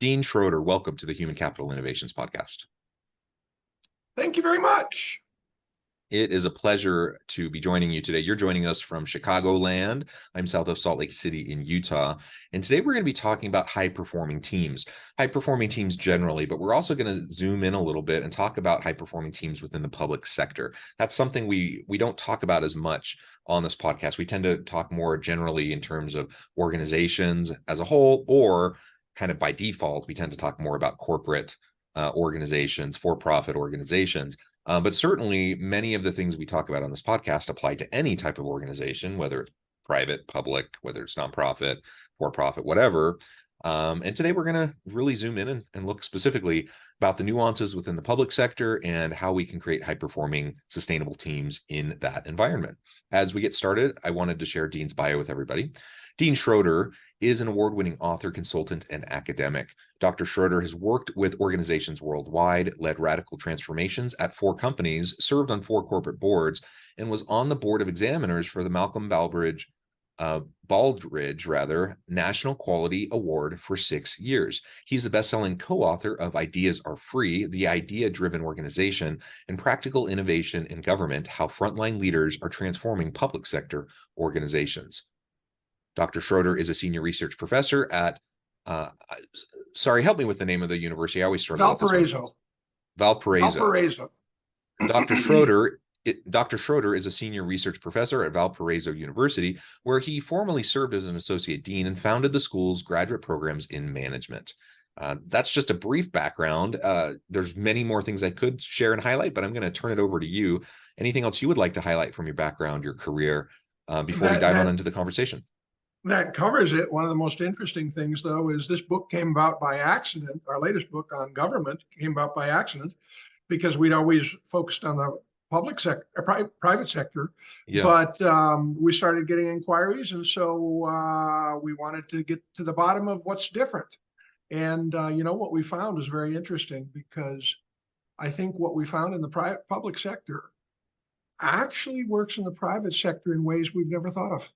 Dean Schroeder, welcome to the Human Capital Innovations Podcast. Thank you very much. It is a pleasure to be joining you today. You're joining us from Chicagoland. I'm south of Salt Lake City in Utah. And today we're going to be talking about high-performing teams generally, but we're also going to zoom in a little bit and talk about high-performing teams within the public sector. That's something we don't talk about as much on this podcast. We tend to talk more generally in terms of organizations as a whole, or kind of by default, we tend to talk more about corporate organizations, for-profit organizations. But certainly many of the things we talk about on this podcast apply to any type of organization, whether it's private, public, whether it's nonprofit, for-profit, whatever. And today we're going to really zoom in and look specifically about the nuances within the public sector and how we can create high-performing, sustainable teams in that environment. As we get started, I wanted to share Dean's bio with everybody. Dean Schroeder is an award-winning author, consultant, and academic. Dr. Schroeder has worked with organizations worldwide, led radical transformations at 4 companies, served on 4 corporate boards, and was on the board of examiners for the Malcolm Baldrige National Quality Award for 6 years. He's the best-selling co-author of Ideas Are Free, the idea-driven organization, and practical innovation in government, how frontline leaders are transforming public sector organizations. Dr. Schroeder is a senior research professor at, sorry, help me with the name of the university. I always struggle with this one. Valparaiso. Dr. Schroeder is a senior research professor at Valparaiso University, where he formerly served as an associate dean and founded the school's graduate programs in management. That's just a brief background. There's many more things I could share and highlight, but I'm going to turn it over to you. Anything else you would like to highlight from your background, your career, before we dive on into the conversation? That covers it. One of the most interesting things, though, is this book came about by accident. Our latest book on government came about by accident because we'd always focused on the public sector, private sector. Yeah. But we started getting inquiries, and so we wanted to get to the bottom of what's different. And what we found is very interesting, because I think what we found in the public sector actually works in the private sector in ways we've never thought of.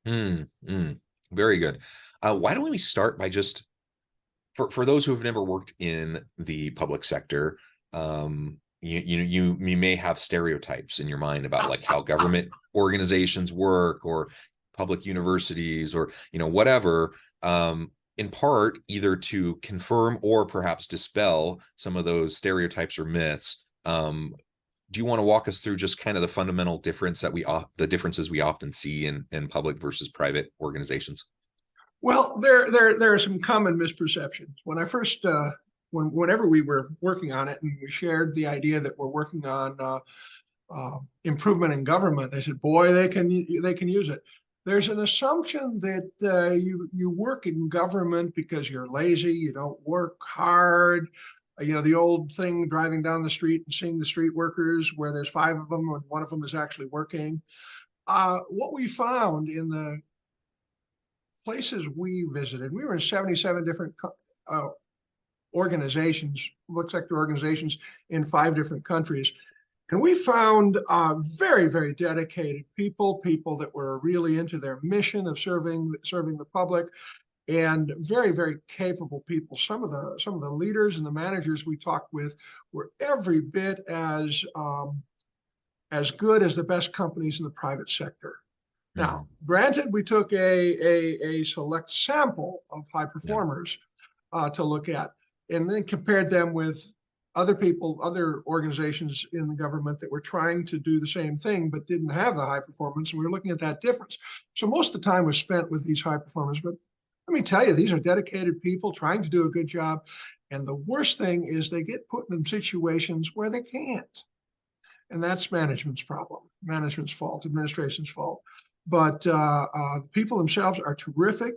Very good. Why don't we start by just, for those who have never worked in the public sector, you may have stereotypes in your mind about like how government organizations work, or public universities, or whatever, in part either to confirm or perhaps dispel some of those stereotypes or myths. Do you want to walk us through just kind of the fundamental difference that the differences we often see in public versus private organizations? Well, there are some common misperceptions. When I first, whenever we were working on it and we shared the idea that we're working on improvement in government, they said, "Boy, they can use it." There's an assumption that you work in government because you're lazy, you don't work hard. The old thing, driving down the street and seeing the street workers where there's 5 of them and one of them is actually working. What we found in the places we visited, we were in 77 different organizations, public sector organizations in 5 different countries. And we found very, very dedicated people that were really into their mission of serving the public, and very, very capable people. Some of the leaders and the managers we talked with were every bit as good as the best companies in the private sector. Mm-hmm. Now, granted, we took a select sample of high performers to look at, and then compared them with other organizations in the government that were trying to do the same thing but didn't have the high performance, and we were looking at that difference. So most of the time was spent with these high performers, but let me tell you, these are dedicated people trying to do a good job. And the worst thing is they get put in situations where they can't. And that's management's problem, management's fault, administration's fault. But the people themselves are terrific.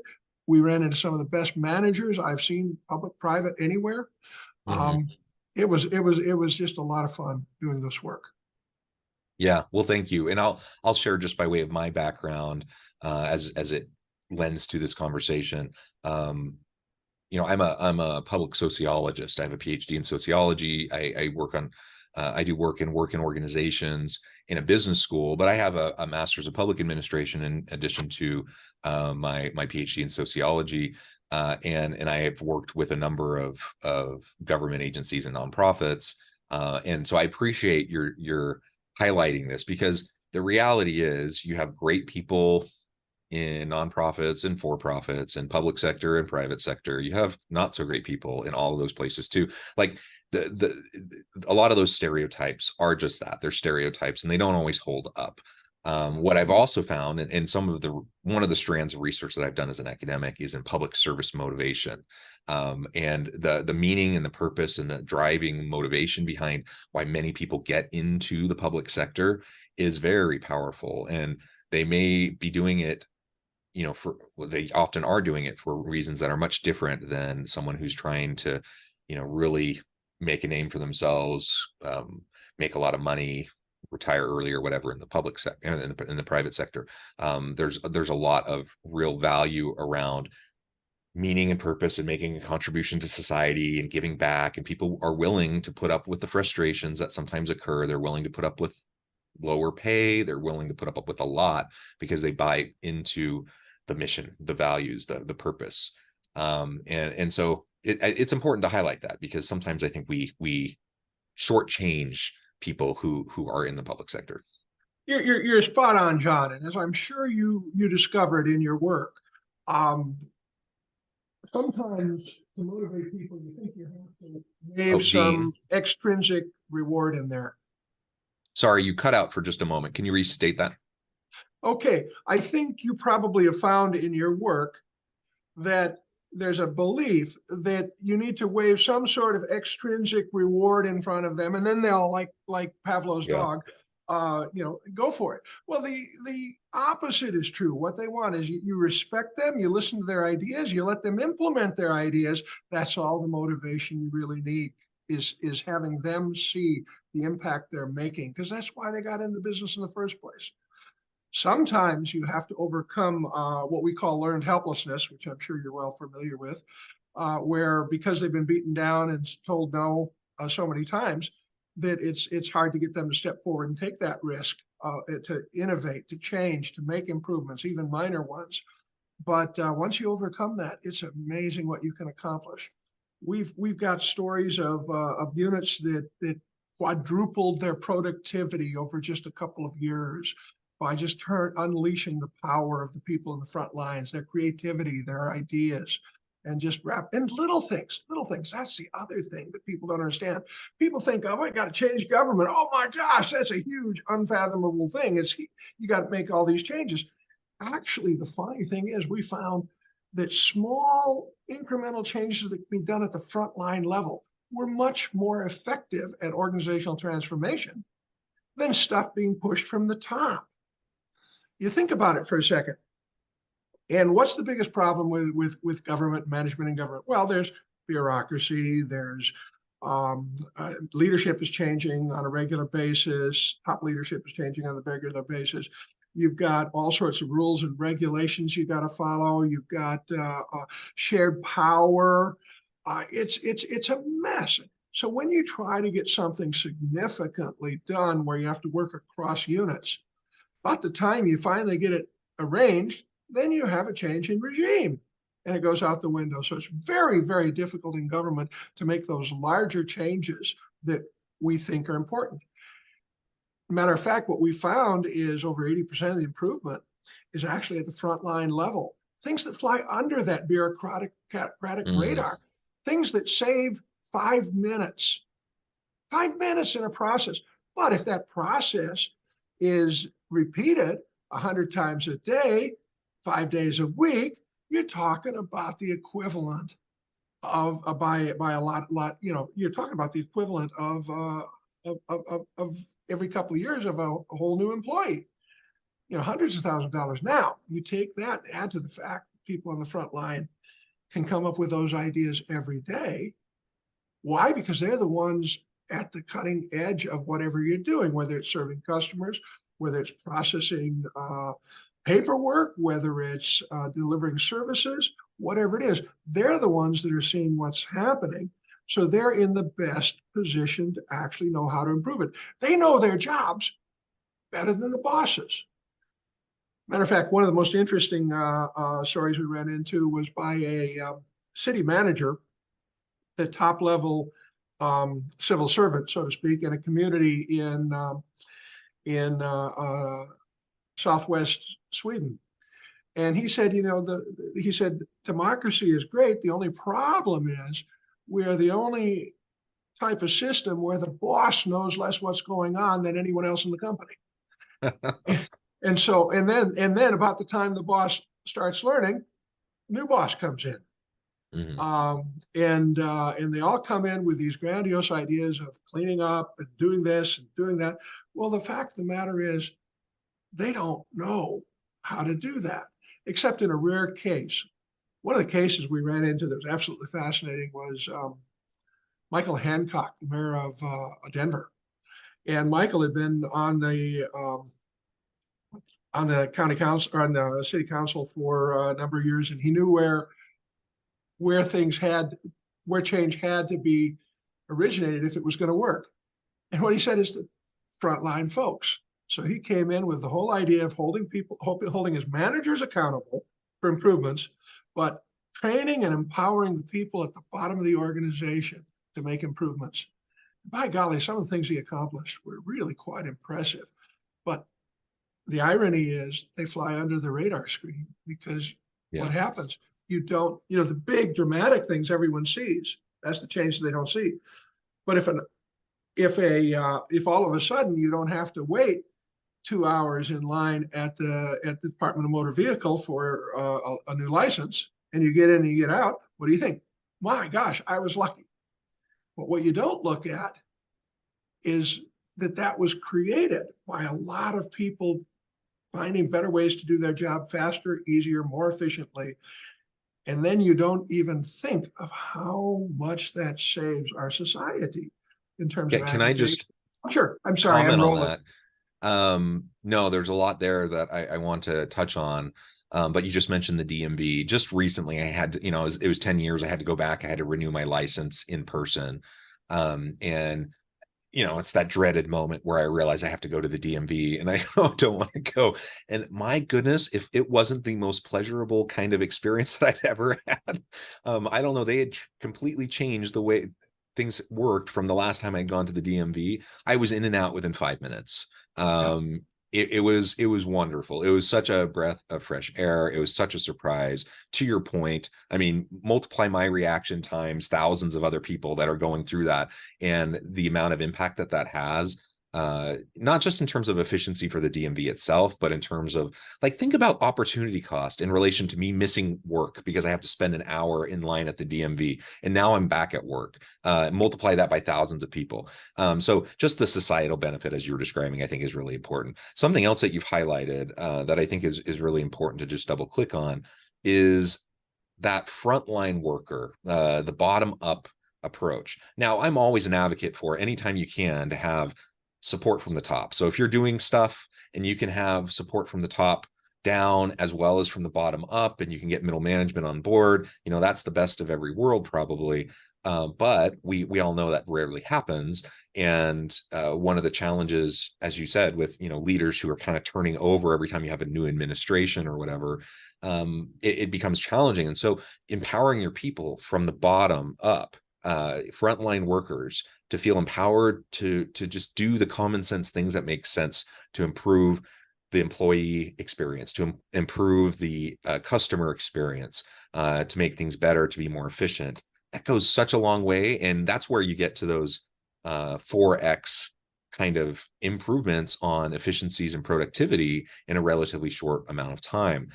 We ran into some of the best managers I've seen, public, private, anywhere. Mm-hmm. It was just a lot of fun doing this work. Yeah, well, thank you. And I'll share just by way of my background as it lends to this conversation. I'm a public sociologist. I have a PhD in sociology. I do work in organizations in a business school, but I have a master's of public administration in addition to my PhD in sociology. And I have worked with a number of government agencies and nonprofits, and so I appreciate your highlighting this, because the reality is you have great people in nonprofits and for-profits and public sector and private sector. You have not so great people in all of those places too. Like a lot of those stereotypes are just that, they're stereotypes, and they don't always hold up. What I've also found, and some of one of the strands of research that I've done as an academic, is in public service motivation, and the meaning and the purpose and the driving motivation behind why many people get into the public sector is very powerful. And they may be doing it, they often are doing it for reasons that are much different than someone who's trying to, really make a name for themselves, make a lot of money, retire early or whatever in the public sector, in the private sector. There's a lot of real value around meaning and purpose and making a contribution to society and giving back. And people are willing to put up with the frustrations that sometimes occur. They're willing to put up with lower pay. They're willing to put up with a lot because they buy into the mission, the values, the purpose. And so it's important to highlight that, because sometimes I think we shortchange people who are in the public sector. You're spot on, John. And as I'm sure you discovered in your work, sometimes to motivate people, you think you have to wave some extrinsic reward in there. Sorry, you cut out for just a moment. Can you restate that? Okay, I think you probably have found in your work that there's a belief that you need to wave some sort of extrinsic reward in front of them, and then they'll, like Pavlov's dog, go for it. Well, the opposite is true. What they want is you respect them, you listen to their ideas, you let them implement their ideas. That's all the motivation you really need, is having them see the impact they're making, because that's why they got into business in the first place. Sometimes you have to overcome what we call learned helplessness, which I'm sure you're well familiar with, where because they've been beaten down and told no so many times, that it's hard to get them to step forward and take that risk, to innovate, to change, to make improvements, even minor ones. But once you overcome that, it's amazing what you can accomplish. We've got stories of units that quadrupled their productivity over just a couple of years by just unleashing the power of the people in the front lines, their creativity, their ideas, and just and little things. That's the other thing that people don't understand. People think, oh, I got to change government. Oh my gosh, that's a huge, unfathomable thing. You got to make all these changes. Actually, the funny thing is, we found that small incremental changes that can be done at the frontline level were much more effective at organizational transformation than stuff being pushed from the top. You think about it for a second. And what's the biggest problem with government management and government? Well, there's bureaucracy, there's leadership is changing on a regular basis, top leadership is changing on a regular basis. You've got all sorts of rules and regulations you got to follow. You've got shared power. It's a mess. So when you try to get something significantly done where you have to work across units, about the time you finally get it arranged, then you have a change in regime and it goes out the window. So it's very, very difficult in government to make those larger changes that we think are important. Matter of fact, what we found is over 80% of the improvement is actually at the frontline level. Things that fly under that bureaucratic radar, things that save 5 minutes, 5 minutes in a process. But if that process is repeated 100 times a day, 5 days a week, you're talking about the equivalent of by a lot, you're talking about the equivalent of every couple of years of a whole new employee, hundreds of thousands of dollars. Now you take that, add to the fact that people on the front line can come up with those ideas every day. Why? Because they're the ones at the cutting edge of whatever you're doing, whether it's serving customers, whether it's processing paperwork, whether it's delivering services, whatever it is. They're the ones that are seeing what's happening. So they're in the best position to actually know how to improve it. They know their jobs better than the bosses. Matter of fact, one of the most interesting stories we ran into was by a city manager, the top level civil servant, so to speak, in a community in Southwest Sweden. And he said, he said, democracy is great. The only problem is we're the only type of system where the boss knows less what's going on than anyone else in the company. And so, and then about the time the boss starts learning, new boss comes in. And they all come in with these grandiose ideas of cleaning up and doing this and doing that. Well, the fact of the matter is they don't know how to do that, except in a rare case. One of the cases we ran into that was absolutely fascinating was Michael Hancock, the mayor of Denver. And Michael had been on the county council or on the city council for a number of years, and he knew where change had to be originated if it was going to work. And what he said is the frontline folks. So he came in with the whole idea of holding his managers accountable for improvements, but training and empowering the people at the bottom of the organization to make improvements. By golly, some of the things he accomplished were really quite impressive. But the irony is they fly under the radar screen because what happens? You don't, the big dramatic things everyone sees, that's the change they don't see. But if all of a sudden you don't have to wait 2 hours in line at the Department of Motor Vehicle for a new license, and you get in and you get out, what do you think? My gosh, I was lucky. But what you don't look at is that was created by a lot of people finding better ways to do their job faster, easier, more efficiently. And then you don't even think of how much that saves our society in terms of Can I just Sure. I'm sorry. comment on that? No, there's a lot there that I want to touch on. But you just mentioned the DMV. Just recently, I had to, it was 10 years. I had to go back. I had to renew my license in person. And it's that dreaded moment where I realize I have to go to the DMV and I don't want to go. And my goodness, if it wasn't the most pleasurable kind of experience that I'd ever had, I don't know, they had completely changed the way things worked from the last time I'd gone to the DMV. I was in and out within 5 minutes. It was wonderful. It was such a breath of fresh air. It was such a surprise. To your point, I mean, multiply my reaction times thousands of other people that are going through that, and the amount of impact that has, not just in terms of efficiency for the DMV itself, but in terms of, like, think about opportunity cost in relation to me missing work because I have to spend an hour in line at the DMV, and now I'm back at work. Multiply that by thousands of people. So just the societal benefit, as you were describing, I think is really important. Something else that you've highlighted that I think is really important to just double click on is that frontline worker, the bottom up approach. Now, I'm always an advocate for anytime you can to have support from the top. So if you're doing stuff and you can have support from the top down as well as from the bottom up, and you can get middle management on board, that's the best of every world probably. But we all know that rarely happens. And one of the challenges, as you said, with leaders who are kind of turning over every time you have a new administration or whatever, it becomes challenging. And so empowering your people from the bottom up, frontline workers, to feel empowered to just do the common sense things that make sense to improve the employee experience, to improve the customer experience, to make things better, to be more efficient. That goes such a long way. And that's where you get to those 4x kind of improvements on efficiencies and productivity in a relatively short amount of time.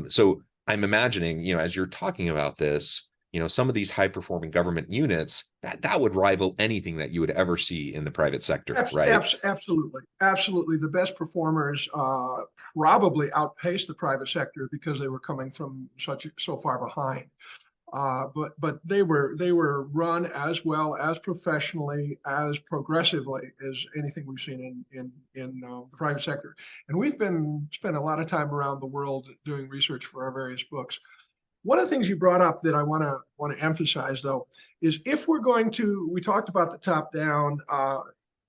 So I'm imagining, as you're talking about this, some of these high performing government units that would rival anything that you would ever see in the private sector, right? Absolutely. The best performers probably outpaced the private sector because they were coming from so far behind. But they were run as well, as professionally, as progressively as anything we've seen in the private sector. And we've spent a lot of time around the world doing research for our various books. One of the things you brought up that I want to emphasize, though, is if we're going to, we talked about the top down,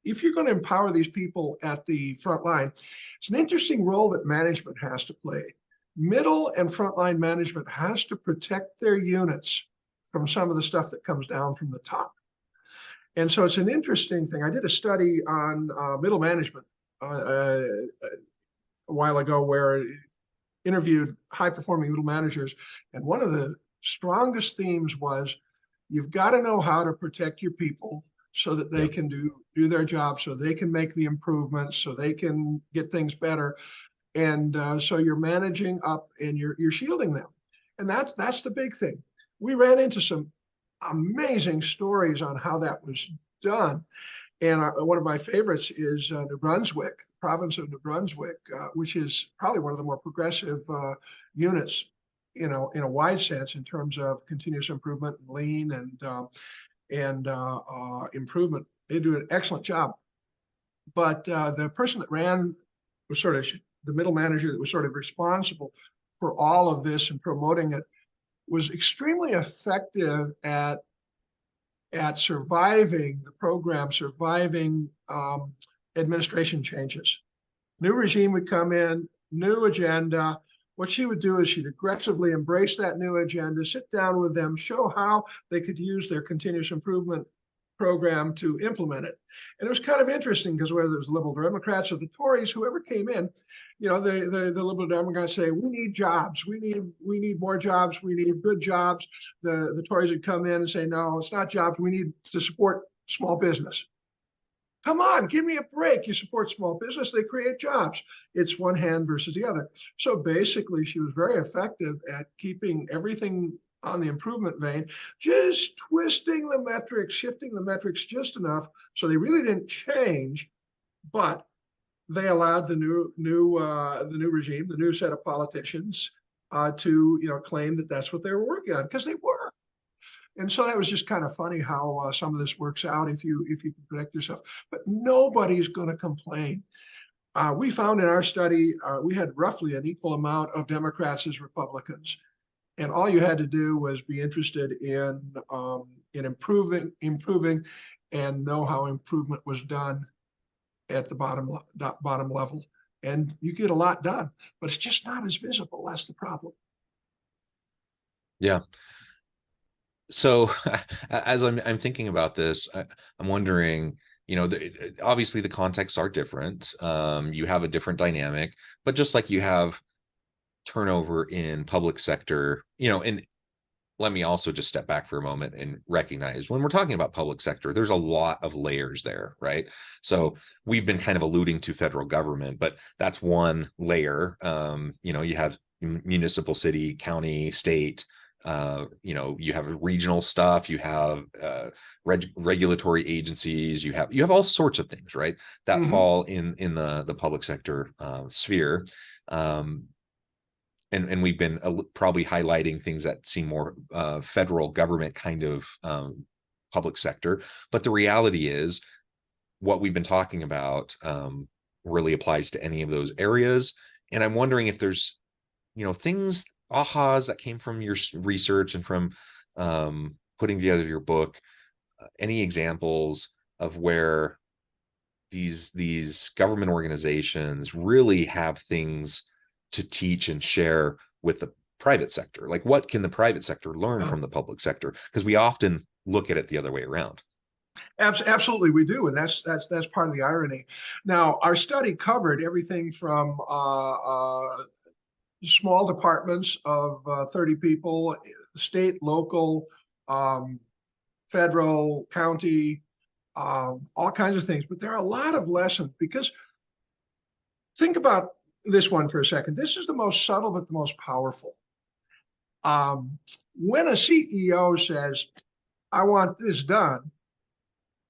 if you're going to empower these people at the front line, it's an interesting role that management has to play. Middle and frontline management has to protect their units from some of the stuff that comes down from the top. And so it's an interesting thing. I did a study on middle management a while ago where I interviewed high-performing middle managers. And one of the strongest themes was you've got to know how to protect your people so that they can do their job, so they can make the improvements, so they can get things better. And so you're managing up and you're shielding them. And that's the big thing. We ran into some amazing stories on how that was done. And one of my favorites is New Brunswick, province of New Brunswick, which is probably one of the more progressive units, in a wide sense in terms of continuous improvement, and lean, and improvement. They do an excellent job. But the person that ran was sort of the middle manager that was sort of responsible for all of this and promoting it, was extremely effective at surviving the program, surviving administration changes. New regime would come in, new agenda. What she would do is she'd aggressively embrace that new agenda, sit down with them, show how they could use their continuous improvement program to implement it. And it was kind of interesting because whether it was Liberal Democrats or the Tories, whoever came in, the Liberal Democrats say, we need jobs, we need more jobs, we need good jobs. The Tories would come in and say, no, it's not jobs, we need to support small business. Come on, give me a break. You support small business, they create jobs. It's one hand versus the other. So basically, she was very effective at keeping everything on the improvement vein, just twisting the metrics, shifting the metrics just enough so they really didn't change, but they allowed the new regime, the new set of politicians, to claim that that's what they were working on, because they were. And so that was just kind of funny how some of this works out if you can protect yourself. But nobody's going to complain. We found in our study we had roughly an equal amount of Democrats as Republicans. And all you had to do was be interested in improving, and know how improvement was done at the bottom level. And you get a lot done, but it's just not as visible. That's the problem. Yeah. So as I'm thinking about this, I'm wondering, obviously the contexts are different. You have a different dynamic, but just like you have turnover in public sector, and let me also just step back for a moment and recognize when we're talking about public sector, there's a lot of layers there, right? So we've been kind of alluding to federal government, but that's one layer. You have municipal, city, county, state, you have regional stuff, you have regulatory agencies, you have all sorts of things, right, that fall in the public sector sphere. And we've been probably highlighting things that seem more federal government kind of public sector. But the reality is what we've been talking about really applies to any of those areas. And I'm wondering if there's, things, ahas that came from your research and from putting together your book, any examples of where these government organizations really have things to teach and share with the private sector. Like, what can the private sector learn from the public sector? Because we often look at it the other way around. Absolutely, we do, and that's part of the irony. Now, our study covered everything from small departments of 30 people, state, local, federal, county, all kinds of things. But there are a lot of lessons, because think about this one for a second. This is the most subtle, but the most powerful. When a CEO says, I want this done,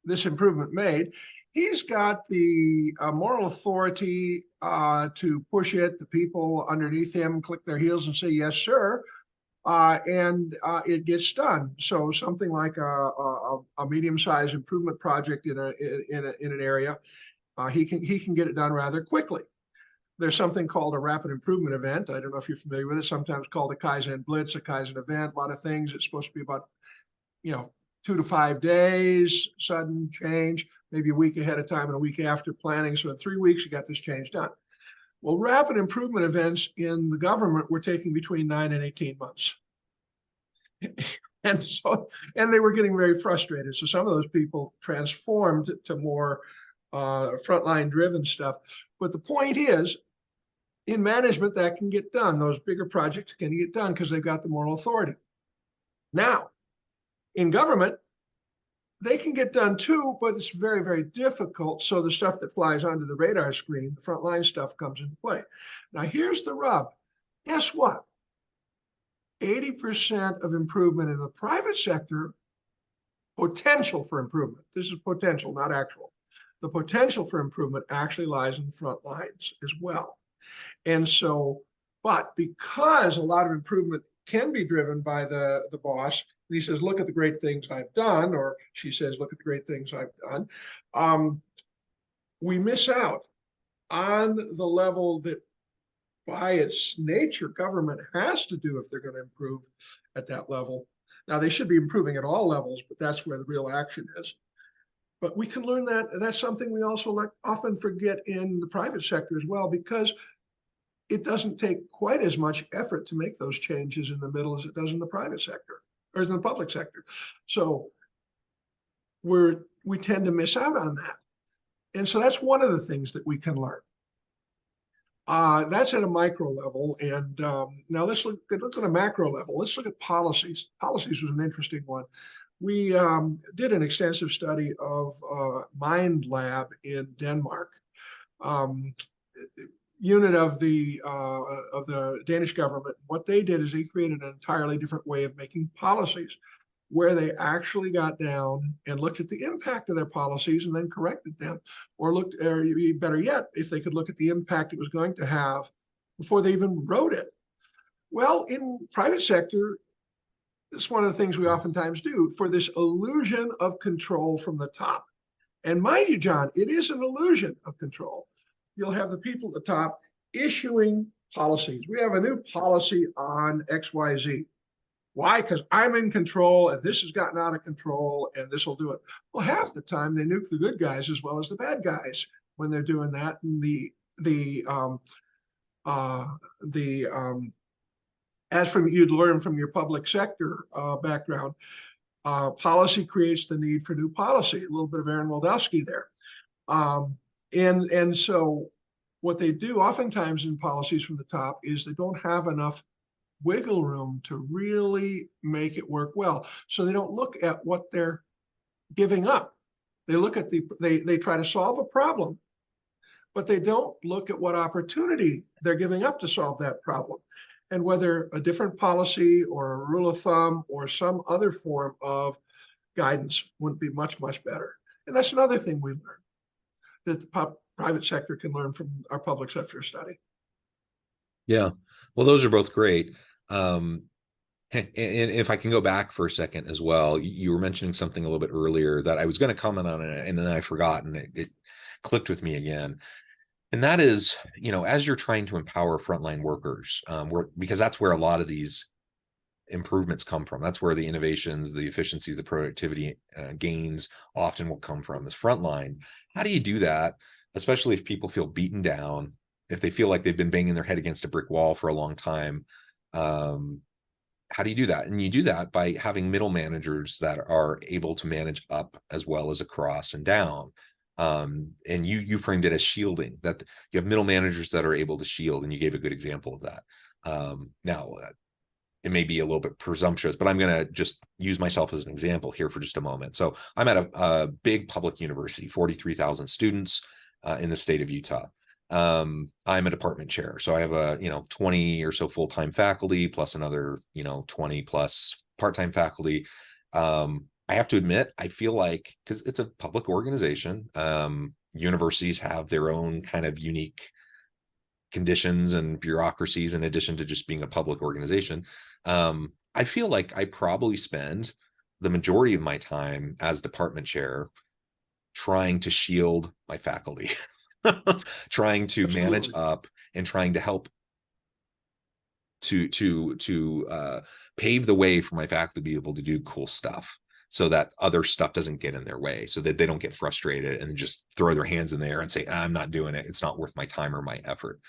this improvement made, he's got the moral authority to push it. The people underneath him click their heels and say, yes, sir. And it gets done. So something like a medium-sized improvement project in an area, he can get it done rather quickly. There's something called a rapid improvement event. I don't know if you're familiar with it. Sometimes called a Kaizen Blitz, a Kaizen event, a lot of things. It's supposed to be about, 2 to 5 days, sudden change, maybe a week ahead of time and a week after planning. So in 3 weeks, you got this change done. Well, rapid improvement events in the government were taking between 9 and 18 months. And they were getting very frustrated. So some of those people transformed to more frontline driven stuff. But the point is, in management, that can get done. Those bigger projects can get done because they've got the moral authority. Now, in government, they can get done too, but it's very, very difficult. So the stuff that flies onto the radar screen, the frontline stuff, comes into play. Now, here's the rub. Guess what? 80% of improvement in the private sector, potential for improvement. This is potential, not actual. The potential for improvement actually lies in the front lines as well. And so, but because a lot of improvement can be driven by the boss, and he says, look at the great things I've done, or she says, look at the great things I've done, we miss out on the level that by its nature, government has to do if they're going to improve at that level. Now, they should be improving at all levels, but that's where the real action is. But we can learn that. And that's something we also often forget in the private sector as well, because it doesn't take quite as much effort to make those changes in the middle as it does in the private sector, or as in the public sector. So we tend to miss out on that. And so that's one of the things that we can learn. That's at a micro level. And now let's look at a macro level. Let's look at policies. Policies was an interesting one. We did an extensive study of Mind Lab in Denmark, unit of the Danish government. What they did is they created an entirely different way of making policies, where they actually got down and looked at the impact of their policies and then corrected them, or better yet, if they could look at the impact it was going to have before they even wrote it. Well, in private sector, it's one of the things we oftentimes do for this illusion of control from the top. And mind you, John, it is an illusion of control. You'll have the people at the top issuing policies. We have a new policy on XYZ. Why? Because I'm in control and this has gotten out of control and this will do it. Well, half the time they nuke the good guys as well as the bad guys when they're doing that. And as from you'd learn from your public sector background, policy creates the need for new policy. A little bit of Aaron Wildowski there. And so what they do oftentimes in policies from the top is they don't have enough wiggle room to really make it work well. So they don't look at what they're giving up. They look at they try to solve a problem, but they don't look at what opportunity they're giving up to solve that problem, and whether a different policy or a rule of thumb or some other form of guidance wouldn't be much, much better. And that's another thing we learn that the private sector can learn from our public sector study. Yeah, well, those are both great. And if I can go back for a second as well, you were mentioning something a little bit earlier that I was going to comment on it, and then I forgot, and it clicked with me again. And that is, as you're trying to empower frontline workers, because that's where a lot of these improvements come from. That's where the innovations, the efficiency, the productivity gains often will come from, is frontline. How do you do that, especially if people feel beaten down, if they feel like they've been banging their head against a brick wall for a long time? How do you do that? And you do that by having middle managers that are able to manage up as well as across and down. And you framed it as shielding, that you have middle managers that are able to shield, and you gave a good example of that. Now, it may be a little bit presumptuous, but I'm going to just use myself as an example here for just a moment. So I'm at a big public university, 43,000 students in the state of Utah. I'm a department chair, so I have 20 or so full-time faculty plus another 20 plus part-time faculty. I have to admit, I feel like, because it's a public organization, universities have their own kind of unique conditions and bureaucracies in addition to just being a public organization. I feel like I probably spend the majority of my time as department chair trying to shield my faculty. Trying to manage up and trying to help to pave the way for my faculty to be able to do cool stuff. so that other stuff doesn't get in their way, so that they don't get frustrated and just throw their hands in the air and say, I'm not doing it. It's not worth my time or my effort.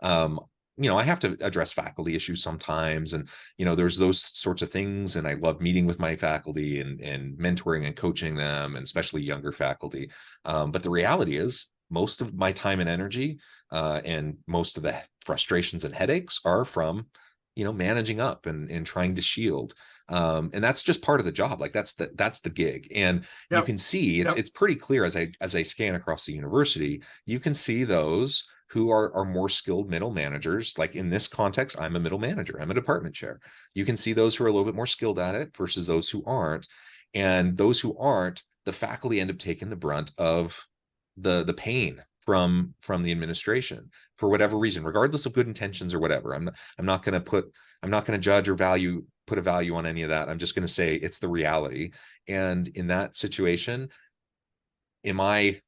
I have to address faculty issues sometimes, and there's those sorts of things, and I love meeting with my faculty and mentoring and coaching them, and especially younger faculty. But the reality is, most of my time and energy and most of the frustrations and headaches are from managing up and trying to shield. And that's just part of the job. Like that's the gig. And you can see it's pretty clear as I scan across the university, you can see those who are more skilled middle managers. Like in this context, I'm a middle manager, I'm a department chair. You can see those who are a little bit more skilled at it versus those who aren't. And those who aren't, the faculty end up taking the brunt of the pain from the administration for whatever reason, regardless of good intentions or whatever. I'm not going to judge or put a value on any of that. I'm just going to say it's the reality. And in that situation, am I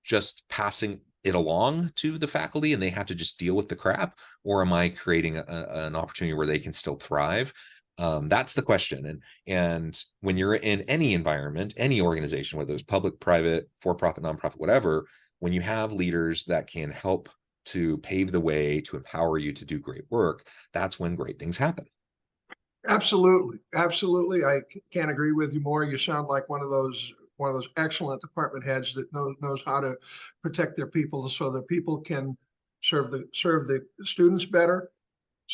just passing it along to the faculty and they have to just deal with the crap, or am I creating an opportunity where they can still thrive? That's the question. And when you're in any environment, any organization, whether it's public, private, for-profit, nonprofit, whatever, when you have leaders that can help to pave the way, to empower you to do great work, that's when great things happen. Absolutely. Absolutely. I can't agree with you more. You sound like one of those excellent department heads that knows how to protect their people so that people can serve the students better,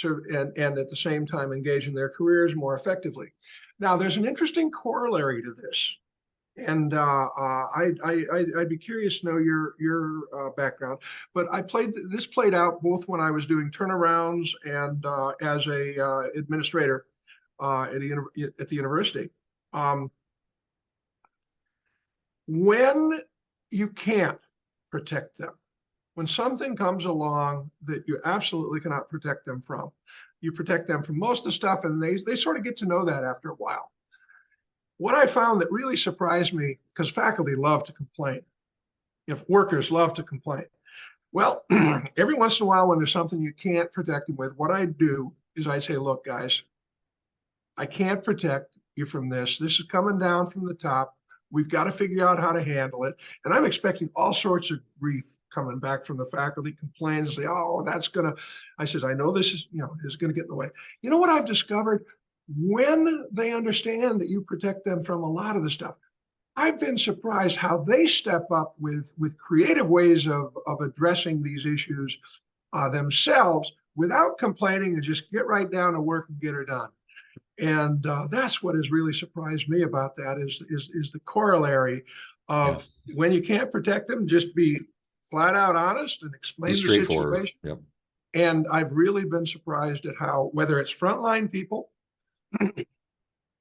and at the same time engage in their careers more effectively. Now, there's an interesting corollary to this, and I'd be curious to know your background. But this played out both when I was doing turnarounds and as a administrator at the university. When you can't protect them, when something comes along that you absolutely cannot protect them from, you protect them from most of the stuff, and they sort of get to know that after a while. What I found that really surprised me, because faculty love to complain, if workers love to complain. Well, every once in a while when there's something you can't protect them with, what I do is I say, look, guys, I can't protect you from this. This is coming down from the top. We've got to figure out how to handle it. And I'm expecting all sorts of grief coming back from the faculty, complaints, say, oh, I says, I know this is going to get in the way. You know what I've discovered? When they understand that you protect them from a lot of the stuff, I've been surprised how they step up with creative ways of addressing these issues themselves without complaining, and just get right down to work and get her done. And that's what has really surprised me about that is the corollary of when you can't protect them, just be flat out honest and explain the situation. Yep. And I've really been surprised at how, whether it's frontline people,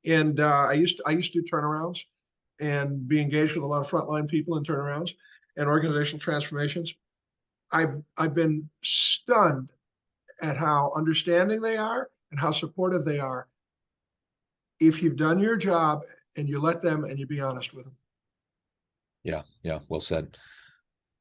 and I used to do turnarounds and be engaged with a lot of frontline people in turnarounds and organizational transformations. I've been stunned at how understanding they are and how supportive they are if you've done your job and you let them and you be honest with them. Yeah, well said.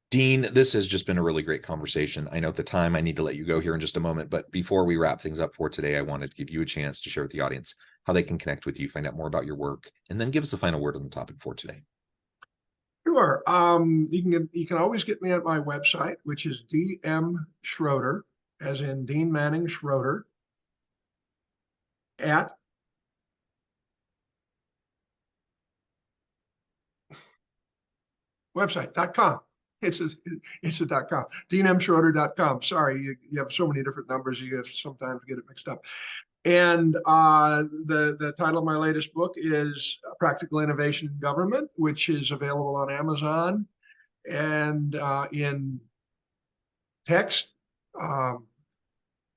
Dean, this has just been a really great conversation. I know at the time I need to let you go here in just a moment, but before we wrap things up for today, I wanted to give you a chance to share with the audience how they can connect with you, find out more about your work, and then give us the final word on the topic for today. Sure. You can always get me at my website, which is DM Schroeder, as in Dean Manning Schroeder, at website.com. It's a .com. DeanMSchroeder.com. Sorry, you have so many different numbers, you have sometimes get it mixed up. And the title of my latest book is Practical Innovation in Government, which is available on Amazon and in text,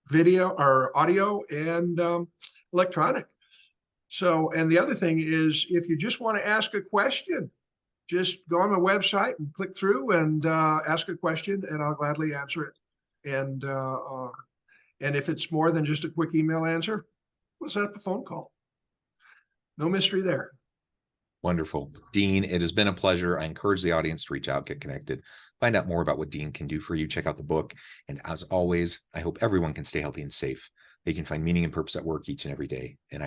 video or audio, and electronic. So, and the other thing is, if you just want to ask a question, just go on my website and click through and ask a question, and I'll gladly answer it. And if it's more than just a quick email answer, we'll set up a phone call. No mystery there. Wonderful. Dean, it has been a pleasure. I encourage the audience to reach out, get connected, find out more about what Dean can do for you. Check out the book. And as always, I hope everyone can stay healthy and safe. They can find meaning and purpose at work each and every day. And